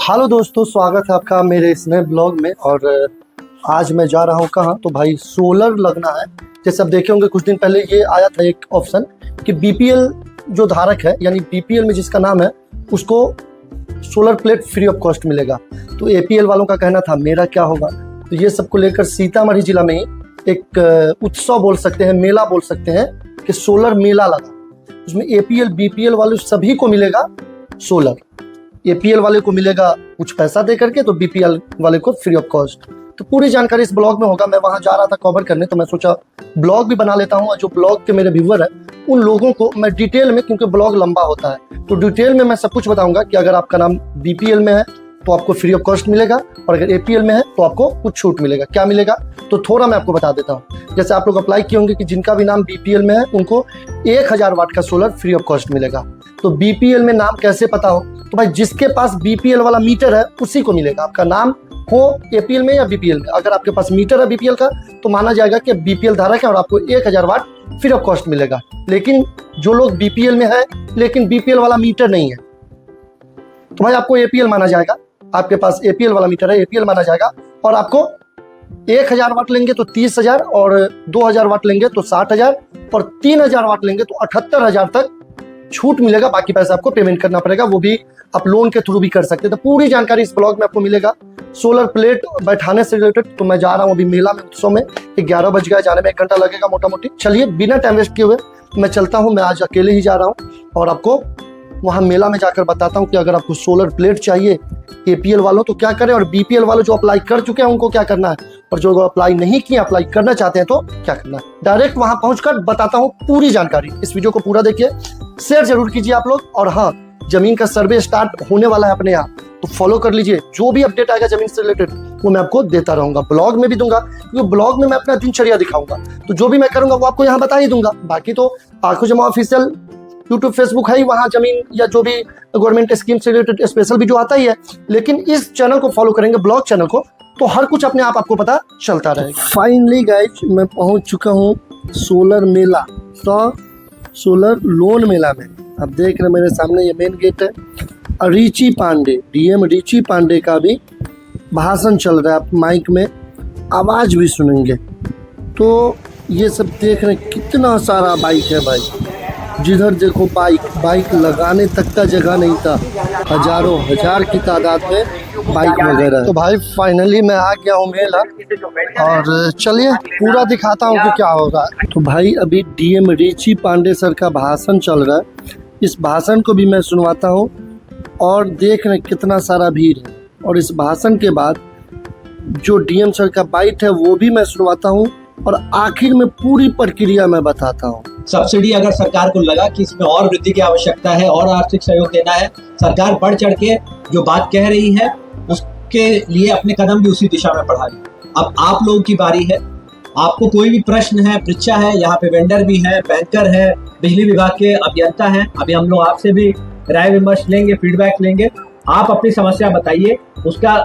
Hello दोस्तों, स्वागत है आपका मेरे इस नए ब्लॉग में। और आज मैं जा रहा हूँ कहाँ, तो भाई सोलर लगना है। जैसे आप देखे होंगे कुछ दिन पहले ये आया था एक ऑप्शन कि बीपीएल जो धारक है, यानी बीपीएल में जिसका नाम है, उसको solar plate free of cost मिलेगा। तो एपीएल वालों का कहना था मेरा क्या होगा। तो ये सबको लेकर सीतामढ़ी जिला में ही एक उत्सव बोल सकते हैं, मेला बोल सकते हैं कि सोलर मेला लगा। उसमें एपीएल बीपीएल वाले सभी को मिलेगा सोलर। एपीएल वाले को मिलेगा कुछ पैसा दे करके, तो बीपीएल वाले को फ्री ऑफ कॉस्ट। तो पूरी जानकारी इस ब्लॉग में होगा। मैं वहां जा रहा था कवर करने, तो मैं सोचा ब्लॉग भी बना लेता हूं। और जो ब्लॉग के मेरे व्यूअर है उन लोगों को मैं डिटेल में, क्योंकि ब्लॉग लंबा होता है, तो डिटेल में मैं सब कुछ बताऊंगा कि अगर आपका नाम बीपीएल में है तो आपको फ्री ऑफ कॉस्ट मिलेगा, और अगर एपीएल में है तो आपको कुछ छूट मिलेगा। क्या मिलेगा तो थोड़ा मैं आपको बता देता हूँ। जैसे आप लोग अप्लाई किए होंगे कि जिनका भी नाम बीपीएल में है उनको 1000 वाट का सोलर फ्री ऑफ कॉस्ट मिलेगा। तो बीपीएल में नाम कैसे पता हो, तो भाई जिसके पास बीपीएल वाला मीटर है उसी को मिलेगा। आपका नाम हो एपीएल में या बीपीएल में, अगर आपके पास मीटर है बीपीएल का तो माना जाएगा कि बीपीएल धारक है और आपको 1000 वाट फ्री ऑफ कॉस्ट मिलेगा। लेकिन जो लोग बीपीएल में है लेकिन बीपीएल वाला मीटर नहीं है, तो भाई आपको एपीएल माना जाएगा। आपके पास एपीएल वाला मीटर है, एपीएल माना जाएगा। और आपको 1000 वाट लेंगे तो 30,000, और 2000 वाट लेंगे तो 60,000, और 3000 वाट लेंगे तो 78,000 तक छूट मिलेगा। बाकी पैसा आपको पेमेंट करना पड़ेगा, वो भी आप लोन के थ्रू भी कर सकते हैं। तो पूरी जानकारी इस ब्लॉग में आपको मिलेगा। सोलर प्लेट बैठाने से रिलेटेड तो मैं जा रहा हूँ अभी मेला में, उत्सव में। 11 बज गया, जाने में 1 घंटा लगेगा मोटा मोटी। चलिए बिना टाइम वेस्ट किए हुए मैं चलता हूँ। मैं आज अकेले ही जा रहा हूँ और आपको वहाँ मेला में जाकर बताता हूँ कि अगर आपको सोलर प्लेट चाहिए एपीएल वालों तो क्या करें, और बीपीएल वालों जो अप्लाई कर चुके हैं उनको क्या करना है, और जो अप्लाई नहीं किए अप्लाई करना चाहते हैं तो क्या करना है। डायरेक्ट वहां पहुंचकर बताता हूँ पूरी जानकारी। इस वीडियो को पूरा देखिए, शेयर जरूर कीजिए आप लोग। और हाँ, जमीन का सर्वे स्टार्ट होने वाला है अपने यहाँ, तो फॉलो कर लीजिए। जो भी अपडेट आएगा जमीन से रिलेटेड वो मैं आपको देता रहूंगा, ब्लॉग में भी दूंगा, क्योंकि ब्लॉग में मैं अपना दिनचर्या दिखाऊंगा। तो जो भी मैं करूंगा वो आपको यहाँ बता ही दूंगा। बाकी तो आंखों जमा ऑफिशियल यूट्यूब फेसबुक है ही, वहाँ जमीन या जो भी गवर्नमेंट स्कीम से रिलेटेड स्पेशल भी जो आता ही है। लेकिन इस चैनल को फॉलो करेंगे, ब्लॉग चैनल को, तो हर कुछ अपने आप आपको पता चलता रहेगा। फाइनली गाइस मैं पहुंच चुका हूँ सोलर मेला, तो सोलर लोन मेला में। आप देख रहे हैं मेरे सामने ये मेन गेट है। रिची पांडे, डीएम रिची पांडे का भी भाषण चल रहा है। आप माइक में आवाज भी सुनेंगे। तो ये सब देख रहे हैं, कितना सारा बाइक है भाई। जिधर देखो बाइक लगाने तक का जगह नहीं था। हजारों हजार की तादाद में बाइक वगैरह। तो भाई फाइनली मैं आ गया हूँ मेला, और चलिए पूरा दिखाता हूँ कि क्या होगा। तो भाई अभी डीएम रिची पांडे सर का भाषण चल रहा है। इस भाषण को भी मैं सुनवाता हूँ, और देख रहे कितना सारा भीड़ है। और इस भाषण के बाद जो डीएम सर का बाइट है वो भी मैं सुनवाता हूँ, और आखिर में पूरी प्रक्रिया मैं बताता हूँ। सब्सिडी अगर सरकार को लगा कि इसमें और वृद्धि की आवश्यकता है और आर्थिक सहयोग देना है, सरकार बढ़ चढ़ के जो बात कह रही है उसके लिए अपने कदम भी उसी दिशा में बढ़ा रही है। अब आप लोगों की बारी है। आपको कोई भी प्रश्न है, परीक्षा है, यहाँ पे वेंडर भी है, बैंकर है, बिजली विभाग के अभियंता है। अभी हम लोग आपसे भी राय विमर्श लेंगे, फीडबैक लेंगे। आप अपनी समस्या बताइए, उसका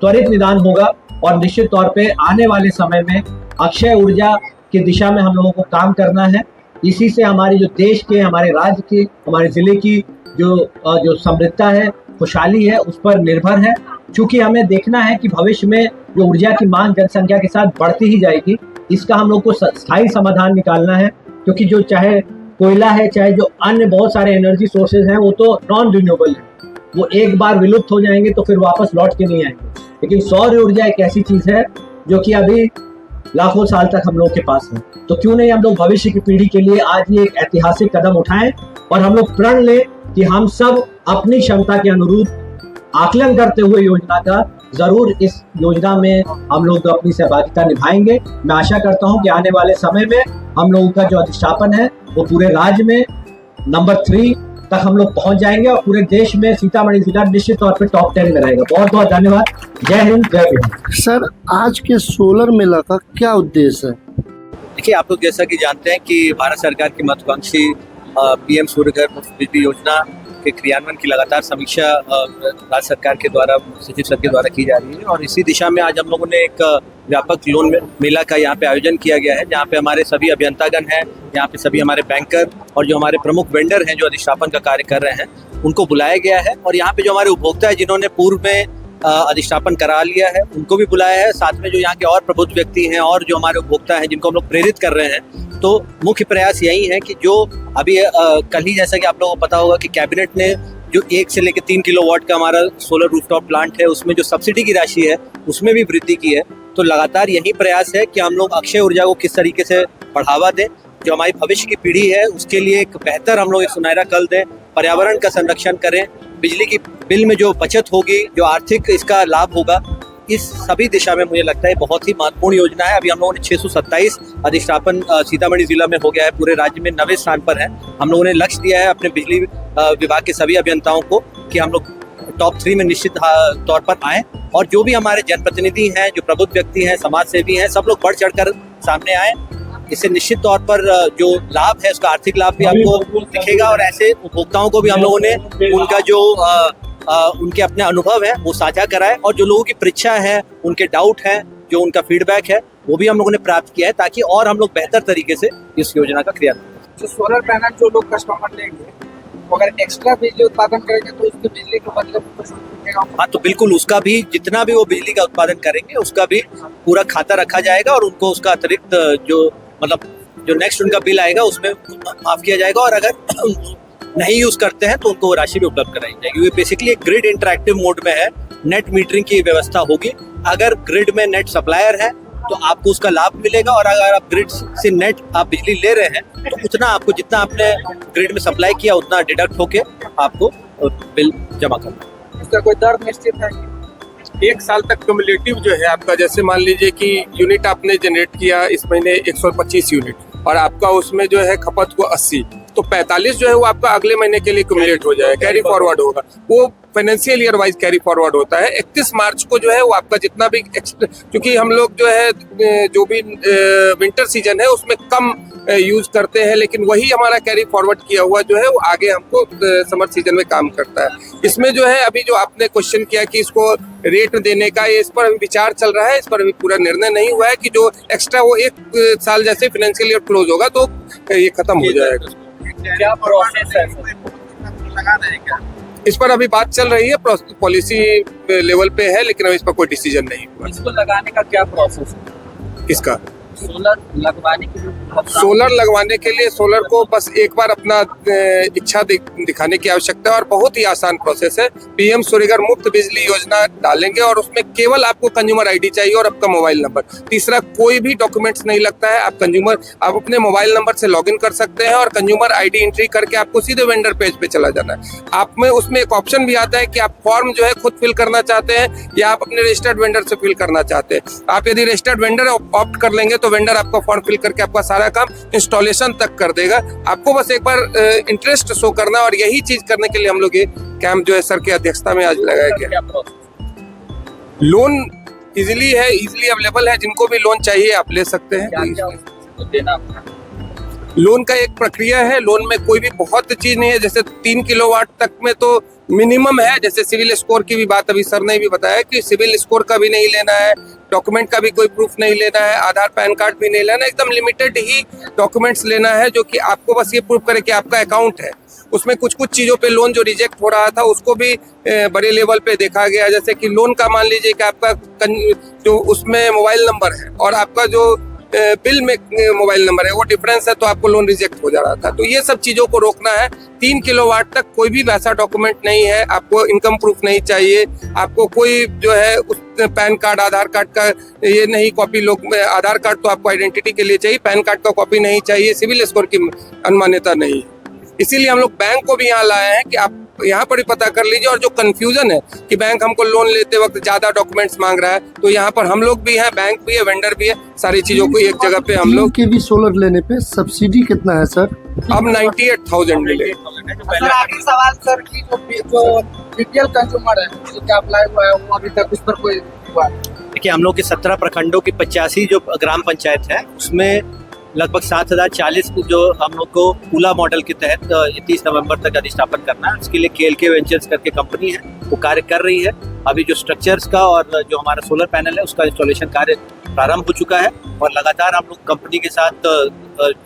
त्वरित निदान होगा। और निश्चित तौर पे आने वाले समय में अक्षय ऊर्जा की दिशा में हम लोगों को काम करना है। इसी से हमारे जो देश के, हमारे राज्य के, हमारे जिले की जो समृद्धता है, खुशहाली है, उस पर निर्भर है। क्योंकि हमें देखना है कि भविष्य में जो ऊर्जा की मांग जनसंख्या के साथ बढ़ती ही जाएगी, इसका हम लोग को स्थायी समाधान निकालना है। क्योंकि जो चाहे कोयला है, चाहे जो अन्य बहुत सारे एनर्जी सोर्सेज हैं, वो तो नॉन रिन्यूएबल है। वो एक बार विलुप्त हो जाएंगे तो फिर वापस लौट के नहीं आएंगे। लेकिन सौर ऊर्जा एक ऐसी चीज है जो कि अभी लाखों साल तक हम लोग के पास है। तो क्यों नहीं हम लोग भविष्य की पीढ़ी के लिए आज ये एक ऐतिहासिक कदम उठाएं, और हम लोग प्रण लें कि हम सब अपनी क्षमता के अनुरूप आकलन करते हुए योजना का जरूर इस योजना में हम लोग अपनी सहभागिता निभाएंगे। मैं आशा करता हूं कि आने वाले समय में हम लोगों का जो अधिष्ठापन है वो पूरे राज्य में नंबर 3 तक हम लोग पहुंच जाएंगे, और पूरे देश में सीतामढ़ी जिला निश्चित तौर पे टॉप 10 में रहेगा। बहुत बहुत धन्यवाद। जय हिंद, जय बिहार। सर आज के सोलर मेला का क्या उद्देश्य है? देखिए, आप लोग जैसा कि जानते हैं कि भारत सरकार की महत्वाकांक्षी पीएम सूर्यघर मुफ्त बिजली योजना के क्रियान्वयन की लगातार समीक्षा राज्य सरकार के द्वारा, सचिव सर के द्वारा की जा रही है। और इसी दिशा में आज हम लोगों ने एक व्यापक लोन मेला का यहाँ पे आयोजन किया गया है, जहाँ पे हमारे सभी अभियंतागण हैं, यहाँ पे सभी हमारे बैंकर और जो हमारे प्रमुख वेंडर हैं जो अधिष्ठापन का कार्य कर रहे हैं, उनको बुलाया गया है। और यहाँ पे जो हमारे उपभोक्ता है जिन्होंने पूर्व में अधिष्ठापन करा लिया है उनको भी बुलाया है। साथ में जो यहाँ के और प्रबुद्ध व्यक्ति हैं और जो हमारे उपभोक्ता हैं जिनको हम लोग प्रेरित कर रहे हैं, तो मुख्य प्रयास यही है कि जो अभी कल ही जैसा कि आप लोगों को पता होगा कि कैबिनेट ने जो 1 से लेकर 3 किलोवाट का हमारा सोलर रूफटॉप प्लांट है उसमें जो सब्सिडी की राशि है उसमें भी वृद्धि की है। तो लगातार यही प्रयास है कि हम लोग अक्षय ऊर्जा को किस तरीके से बढ़ावा दें, जो हमारी भविष्य की पीढ़ी है उसके लिए एक बेहतर हम लोग एक सुनहरा कल दें, पर्यावरण का संरक्षण करें, बिजली की बिल में जो बचत होगी, जो आर्थिक इसका लाभ होगा, इस सभी दिशा में मुझे लगता है बहुत ही महत्वपूर्ण योजना है। अभी हम लोगों ने 627 अधिष्ठापन सीतामढ़ी जिला में हो गया है, पूरे राज्य में 9वें स्थान पर है। हम लोगों ने लक्ष्य दिया है अपने बिजली विभाग के सभी अभियंताओं को कि हम लोग टॉप 3 में निश्चित तौर पर आएँ। और जो भी हमारे जनप्रतिनिधि हैं, जो प्रबुद्ध व्यक्ति हैं, समाज सेवी हैं, सब लोग बढ़ चढ़कर सामने आए। इससे निश्चित तौर पर जो लाभ है उसका आर्थिक लाभ भी आपको दिखेगा और ऐसे उपभोक्ताओं को भी हम लोगों ने उनका जो उनके अपने अनुभव है वो साझा कराए और जो लोगों की परीक्षा है, उनके डाउट हैं, जो उनका फीडबैक है वो भी हम लोगों ने प्राप्त किया है ताकि और हम लोग बेहतर तरीके से इस योजना का क्रियान्वयन करें। जो सोलर पैनल जो लोग कस्टमर लेंगे अगर एक्स्ट्रा बिजली उत्पादन करेंगे तो उसके बिजली के बदले में कुछ मिलेगा? हाँ, तो बिल्कुल उसका भी जितना भी वो बिजली का उत्पादन करेंगे उसका भी पूरा खाता रखा जाएगा और उनको उसका अतिरिक्त जो मतलब जो नेक्स्ट उनका बिल आएगा उसमें माफ किया जाएगा। और अगर नहीं यूज करते हैं तो उनको वो राशि भी उपलब्ध कराई जाएगी। ये बेसिकली एक ग्रिड इंटरैक्टिव मोड में है, नेट मीटरिंग की व्यवस्था होगी। अगर ग्रिड में नेट सप्लायर है तो आपको उसका लाभ मिलेगा और अगर आप ग्रिड से नेट आप बिजली ले रहे हैं तो उतना आपको जितना आपने ग्रिड में सप्लाई किया उतना डिडक्ट होके आपको बिल जमा करना। इसका कोई दर निश्चित है? 1 साल तक क्यूमुलेटिव जो है आपका, जैसे मान लीजिए कि यूनिट आपने जनरेट किया इस महीने 125 यूनिट और आपका उसमें जो है खपत को 80, तो 45 जो है वो आपका अगले महीने के लिए क्यूमुलेट हो जाएगा, कैरी फॉरवर्ड होगा। वो financial year wise carry forward होता है। 31 मार्च को जो है वो आपका जितना भी क्योंकि हम लोग जो है जो भी विंटर सीजन है उसमें कम यूज करते हैं, लेकिन वही हमारा कैरी फॉरवर्ड किया हुआ जो है वो आगे हमको समर सीजन में काम करता है। इसमें जो है अभी जो आपने क्वेश्चन किया कि इसको रेट देने का, इस पर अभी विचार चल रहा है, इस पर अभी पूरा निर्णय नहीं हुआ है कि जो एक्स्ट्रा वो 1 साल जैसे फाइनेंशियल ईयर क्लोज होगा तो ये खत्म हो जाएगा। क्या प्रोसेस है? लगा देंगे क्या? इस पर अभी बात चल रही है, पॉलिसी लेवल पे है, लेकिन अभी इस पर कोई डिसीजन नहीं हुआ। इसको लगाने का क्या प्रोसेस है? किसका? सोलर लगवाने के लिए? सोलर लगवाने के लिए सोलर को बस एक बार अपना इच्छा दिखाने की आवश्यकता है और बहुत ही आसान प्रोसेस है। पीएम सूर्यघर मुफ्त बिजली योजना डालेंगे और उसमें केवल आपको कंज्यूमर आईडी चाहिए और आपका मोबाइल नंबर। तीसरा कोई भी डॉक्यूमेंट्स नहीं लगता है। आप अपने मोबाइल नंबर से लॉगिन कर सकते हैं और कंज्यूमर आईडी एंट्री करके आपको सीधे वेंडर पेज पे चला जाना है। आप में उसमें एक ऑप्शन भी आता है कि आप फॉर्म जो है खुद फिल करना चाहते हैं या आप अपने रजिस्टर्ड वेंडर से फिल करना चाहते हैं। आप यदि रजिस्टर्ड वेंडर ऑप्ट कर लेंगे तो वेंडर आपका फॉर्म फिल करके आपका सारा काम इंस्टॉलेशन तक कर देगा। आपको बस एक बार इंटरेस्ट शो करना और यही चीज करने के लिए हम लोग ये कैंप जो है सर की अध्यक्षता में आज लगाया गया। लोन इजीली है, इजीली अवेलेबल है, जिनको भी लोन चाहिए आप ले सकते हैं। लोन का एक प्रक्रिया है, लोन में कोई भी बहुत चीज नहीं है। जैसे 3 किलोवाट तक में तो मिनिमम है। जैसे सिविल स्कोर की भी बात अभी सर ने भी बताया कि सिविल स्कोर का भी नहीं लेना है, डॉक्यूमेंट का भी कोई प्रूफ नहीं लेना है, आधार पैन कार्ड भी नहीं लेना, एकदम लिमिटेड ही डॉक्यूमेंट्स लेना है जो कि आपको बस ये प्रूफ करे कि आपका अकाउंट है। उसमें कुछ चीज़ों पे लोन जो रिजेक्ट हो रहा था उसको भी बड़े लेवल पे देखा गया। जैसे कि लोन का मान लीजिए कि आपका जो उसमें मोबाइल नंबर है और आपका जो बिल में मोबाइल नंबर है वो डिफरेंस है तो आपको लोन रिजेक्ट हो जा रहा था। तो ये सब चीज़ों को रोकना है। 3 किलोवाट तक कोई भी वैसा डॉक्यूमेंट नहीं है, आपको इनकम प्रूफ नहीं चाहिए, आपको कोई जो है उस पैन कार्ड आधार कार्ड का ये नहीं कॉपी, लोग आधार कार्ड तो आपको आइडेंटिटी के लिए चाहिए, पैन कार्ड का कॉपी नहीं चाहिए, सिविल स्कोर की अनमान्यता नहीं है। इसीलिए हम लोग बैंक को भी यहाँ लाए हैं कि आप यहाँ पर ही पता कर लीजिए। और जो कंफ्यूजन है कि बैंक हमको लोन लेते वक्त ज्यादा डॉक्यूमेंट्स मांग रहा है, तो यहाँ पर हम लोग भी हैं, बैंक भी है, वेंडर भी है, सारी चीजों को एक जगह पे हम लोग। के भी सोलर लेने पे सब्सिडी कितना है सर? अब 98,000 मिले। सर आखिरी सवाल सर की जो बीपीएल कंज्यूमर है जो क्या अप्लाई हुआ है वो अभी तक उस पर कोई हुआ? देखिए, हम लोग के 17 प्रखंडों की 85 जो ग्राम पंचायत है उसमें लगभग 7,040 जो हम लोग को पूला मॉडल के तहत 30 नवंबर तक अधिष्ठापन करना है। उसके लिए KLK वेंचर्स करके कंपनी है वो कार्य कर रही है। अभी जो स्ट्रक्चर्स का और जो हमारा सोलर पैनल है उसका इंस्टॉलेशन कार्य प्रारंभ हो चुका है और लगातार हम लोग कंपनी के साथ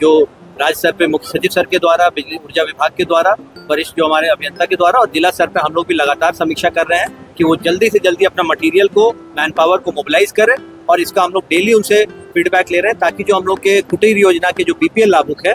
जो राज्य स्तर पे मुख्य सचिव सर के द्वारा, बिजली ऊर्जा विभाग के द्वारा, वरिष्ठ जो हमारे अभियंता के द्वारा, और जिला स्तर पे हम लोग भी लगातार समीक्षा कर रहे हैं कि वो जल्दी से जल्दी अपना मटेरियल को, मैन पावर को मोबिलाइज करें। और इसका हम लोग डेली उनसे फीडबैक ले रहे हैं ताकि जो हम लोग के कुटीर योजना के जो बीपीएल लाभुक है,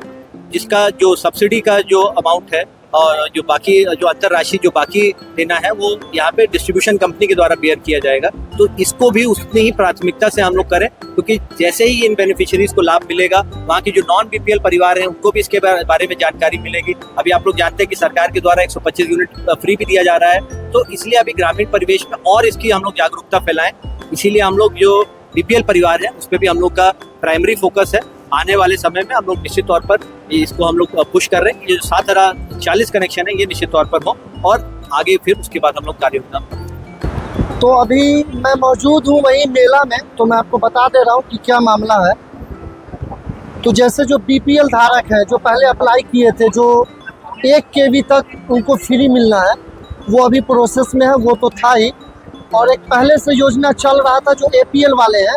जिसका जो सब्सिडी का जो अमाउंट है और जो बाकी जो अंतर राशि जो बाकी देना है, वो यहाँ पे डिस्ट्रीब्यूशन कंपनी के द्वारा बेयर किया जाएगा। तो इसको भी उतनी ही प्राथमिकता से हम लोग करें, क्योंकि जैसे ही इन बेनिफिशियरीज को लाभ मिलेगा, वहाँ की जो नॉन बीपीएल परिवार हैं उनको भी इसके बारे में जानकारी मिलेगी। अभी आप लोग जानते हैं कि सरकार के द्वारा 125 यूनिट फ्री भी दिया जा रहा है। तो इसलिए अभी ग्रामीण परिवेश में और इसकी हम लोग जागरूकता फैलाएं। इसीलिए हम लोग जो बीपीएल परिवार है उस पर भी हम लोग का प्राइमरी फोकस है। आने वाले समय में हम लोग निश्चित तौर पर इसको हम लोग पुश कर रहे हैं। ये 7040 कनेक्शन है, ये निश्चित तौर पर हो और आगे फिर उसके बाद हम लोग कार्य करना। तो अभी मैं मौजूद हूँ वहीं मेला में, तो मैं आपको बता दे रहा हूँ कि क्या मामला है। तो जैसे जो बीपीएल धारक हैं, जो पहले अप्लाई किए थे, जो 1 kV तक उनको फ्री मिलना है, वो अभी प्रोसेस में है, वो तो था ही। और एक पहले से योजना चल रहा था जो एपीएल वाले हैं।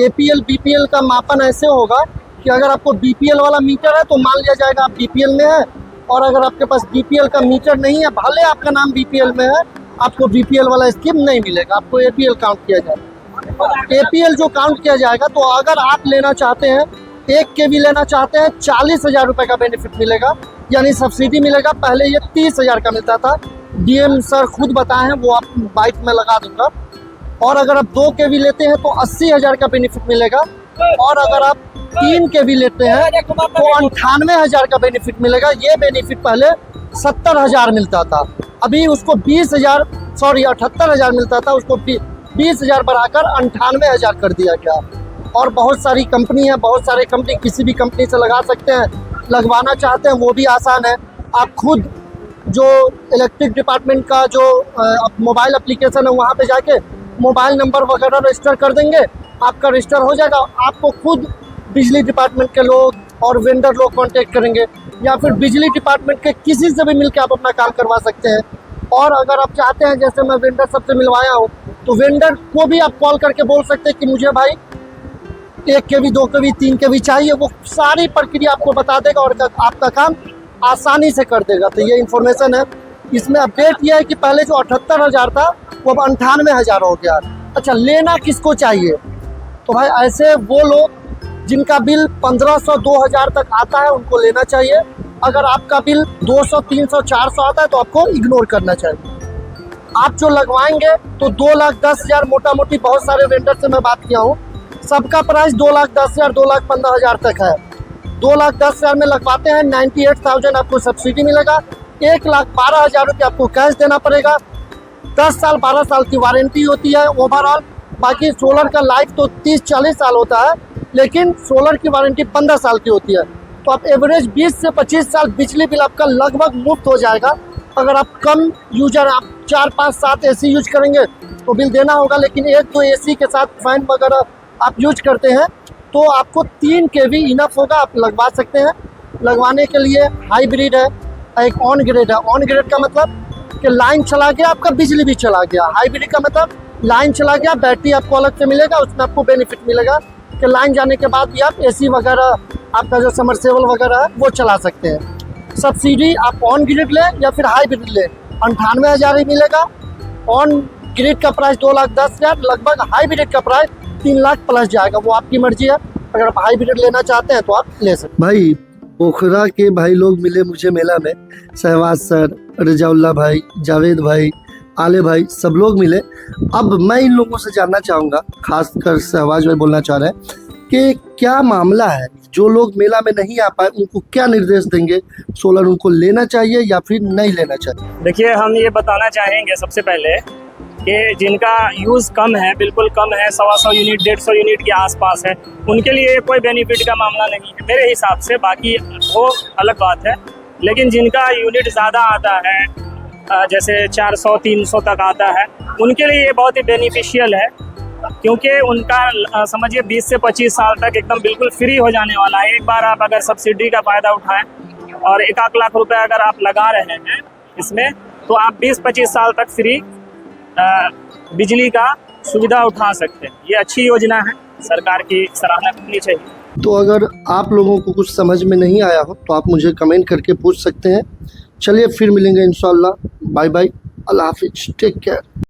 एपीएल बीपीएल का मापन ऐसे होगा कि अगर आपको बीपीएल वाला मीटर है तो मान लिया जाएगा आप बीपीएल में है, और अगर आपके पास बीपीएल का मीटर नहीं है, भले आपका नाम बीपीएल में है, आपको बीपीएल वाला स्कीम नहीं मिलेगा, आपको एपीएल काउंट किया जाएगा। एपीएल जो काउंट किया जाएगा, तो अगर आप लेना चाहते हैं 1 kV लेना चाहते हैं, 40,000 रुपये का बेनिफिट मिलेगा, यानी सब्सिडी मिलेगा। पहले ये 30,000 का मिलता था। डीएम सर खुद बताए हैं, वो आप बाइट में लगा दूंगा। और अगर आप 2 kV लेते हैं तो 80,000 का बेनिफिट मिलेगा, और अगर आप 3 kV लेते हैं तो 98,000 का बेनिफिट मिलेगा। ये बेनिफिट पहले 70,000 मिलता था, अभी उसको 78,000 मिलता था, उसको 20,000 बढ़ाकर 98,000 कर दिया गया। और बहुत सारी कंपनी है, बहुत सारे कंपनी किसी भी कंपनी से लगा सकते हैं। लगवाना चाहते हैं वो भी आसान है। आप खुद जो इलेक्ट्रिक डिपार्टमेंट का जो मोबाइल एप्लीकेशन है, वहाँ पे जाके मोबाइल नंबर वगैरह रजिस्टर कर देंगे, आपका रजिस्टर हो जाएगा। आपको खुद बिजली डिपार्टमेंट के लोग और वेंडर लोग कांटेक्ट करेंगे, या फिर बिजली डिपार्टमेंट के किसी से भी मिलकर आप अपना काम करवा सकते हैं। और अगर आप चाहते हैं, जैसे मैं वेंडर सबसे मिलवाया हूँ, तो वेंडर को भी आप कॉल करके बोल सकते हैं कि मुझे भाई 1 kV 2 kV 3 kV चाहिए। वो सारी प्रक्रिया आपको बता देगा और आपका काम आसानी से कर देगा। तो ये इन्फॉर्मेशन है। इसमें अपडेट ये है कि पहले जो 78,000 था वो अब 98,000 हो गया। अच्छा, लेना किसको चाहिए? तो भाई ऐसे वो लोग जिनका बिल 1,500 2,000 तक आता है, उनको लेना चाहिए। अगर आपका बिल 200 300 400 आता है तो आपको इग्नोर करना चाहिए। आप जो लगवाएंगे तो 2,10,000 मोटा मोटी, बहुत सारे वेंडर से मैं बात किया हूँ, सबका प्राइस 2,10,000 2,15,000 तक है। 2,10,000 में लगवाते हैं, 98,000 आपको सब्सिडी मिलेगा। 1,12,000 रुपये आपको कैश देना पड़ेगा। 10 साल 12 साल की वारंटी होती है ओवरऑल। बाकी सोलर का लाइफ तो 30-40 साल होता है, लेकिन सोलर की वारंटी 15 साल की होती है। तो आप एवरेज 20 से 25 साल बिजली बिल आपका लगभग मुफ्त हो जाएगा। अगर आप कम यूजर, आप 4 5 7 एसी यूज करेंगे तो बिल देना होगा, लेकिन 1-2 एसी के साथ फैन वगैरह आप यूज करते हैं तो आपको 3 kV इनफ होगा, आप लगवा सकते हैं। लगवाने के लिए हाइब्रिड है, एक ऑन ग्रिड है। ऑन ग्रिड का मतलब कि लाइन चला गया, आपका बिजली भी चला गया। हाइब्रिड का मतलब लाइन चला गया, बैटरी आपको अलग से मिलेगा, उसमें आपको बेनिफिट मिलेगा कि लाइन जाने के बाद भी आप एसी वगैरह, आपका जो समरसेबल वगैरह है वो चला सकते हैं। सब्सिडी आप ऑन ग्रिड लें या फिर हाइब्रिड लें, 98,000 ही मिलेगा। ऑन ग्रिड का प्राइस 2,10,000, लगभग हाइब्रिड का प्राइस 3 लाख प्लस जाएगा। वो आपकी मर्जी है, अगर आप हाइब्रिड लेना चाहते हैं तो आप ले सकते हैं। भाई पोखरा के भाई लोग मिले मुझे मेला में, सहवाज सर, रजाउल्ला भाई, जावेद भाई, आले भाई, सब लोग मिले। अब मैं इन लोगों से जानना चाहूँगा, खासकर सहवाज भाई बोलना चाह रहे हैं कि क्या मामला है, जो लोग मेला में नहीं आ पाए उनको क्या निर्देश देंगे? सोलर उनको लेना चाहिए या फिर नहीं लेना चाहिए? देखिए, हम ये बताना चाहेंगे सबसे पहले कि जिनका यूज़ कम है, बिल्कुल कम है, 100 यूनिट 150 यूनिट के आसपास है, उनके लिए कोई बेनिफिट का मामला नहीं है मेरे हिसाब से। बाकी वो अलग बात है। लेकिन जिनका यूनिट ज़्यादा आता है, जैसे 400 300 तक आता है, उनके लिए ये बहुत ही बेनिफिशियल है, क्योंकि उनका समझिए 20 से 25 साल तक एकदम बिल्कुल फ्री हो जाने वाला है। एक बार आप अगर सब्सिडी का फ़ायदा उठाएं और 1 लाख रुपए अगर आप लगा रहे हैं इसमें, तो आप 20-25 साल तक फ्री बिजली का सुविधा उठा सकते हैं। ये अच्छी योजना है, सरकार की सराहना करनी चाहिए। तो अगर आप लोगों को कुछ समझ में नहीं आया हो तो आप मुझे कमेंट करके पूछ सकते हैं। चलिए फिर मिलेंगे इंशाल्लाह। बाय बाय, अल्लाह हाफिज, टेक केयर।